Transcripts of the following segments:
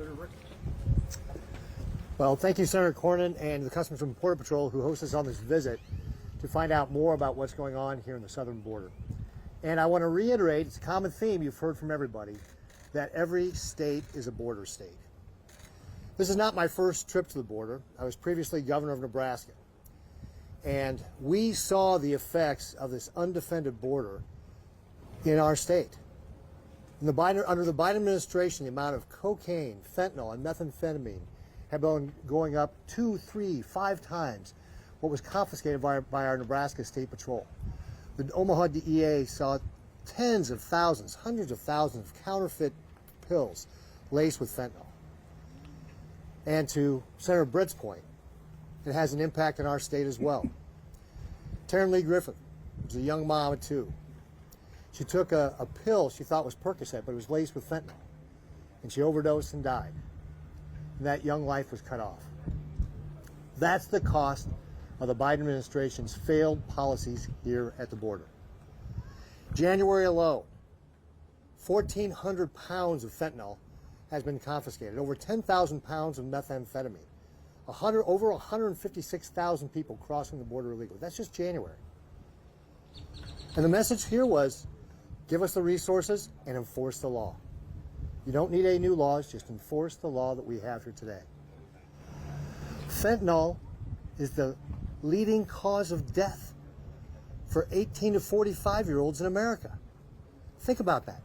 Senator Ricketts. Well, thank you, Senator Cornyn and the Customs and Border Patrol who host us on this visit to find out more about what's going on here in the southern border. And I want to reiterate, it's a common theme you've heard from everybody, that every state is a border state. This is not my first trip to the border. I was previously governor of Nebraska. And we saw the effects of this undefended border in our state. Under the Biden administration, the amount of cocaine, fentanyl, and methamphetamine have been going up 2, 3, 5 times what was confiscated by our Nebraska State Patrol. The Omaha DEA saw tens of thousands, hundreds of thousands of counterfeit pills laced with fentanyl. And to Senator Britt's point, it has an impact in our state as well. Taryn Lee Griffin was a young mom of 2. She took a pill she thought was Percocet, but it was laced with fentanyl. And she overdosed and died. And that young life was cut off. That's the cost of the Biden administration's failed policies here at the border. January alone, 1,400 pounds of fentanyl has been confiscated, over 10,000 pounds of methamphetamine, over 156,000 people crossing the border illegally. That's just January. And the message here was, give us the resources and enforce the law. You don't need any new laws, just enforce the law that we have here today. Fentanyl is the leading cause of death for 18 to 45-year-olds in America. Think about that.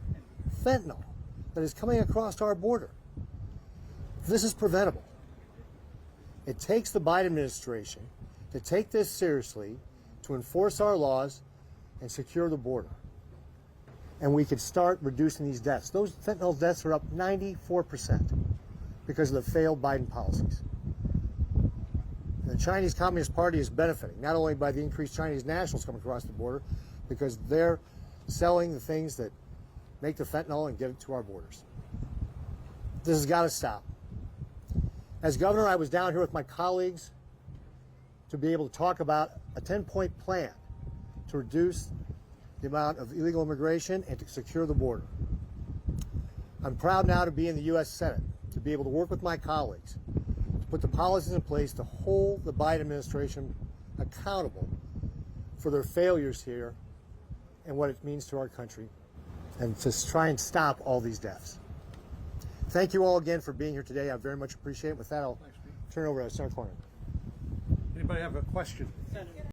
Fentanyl that is coming across our border. This is preventable. It takes the Biden administration to take this seriously, to enforce our laws and secure the border. And we could start reducing these deaths. Those fentanyl deaths are up 94% because of the failed Biden policies. And the Chinese Communist Party is benefiting, not only by the increased Chinese nationals coming across the border, because they're selling the things that make the fentanyl and get it to our borders. This has got to stop. As governor, I was down here with my colleagues to be able to talk about a 10-point plan to reduce the amount of illegal immigration and to secure the border. I'm proud now to be in the U.S. Senate, to be able to work with my colleagues, to put the policies in place to hold the Biden administration accountable for their failures here and what it means to our country, and to try and stop all these deaths. Thank you all again for being here today. I very much appreciate it. With that, I'll turn it over to Senator Cornyn. Anybody have a question? Senator.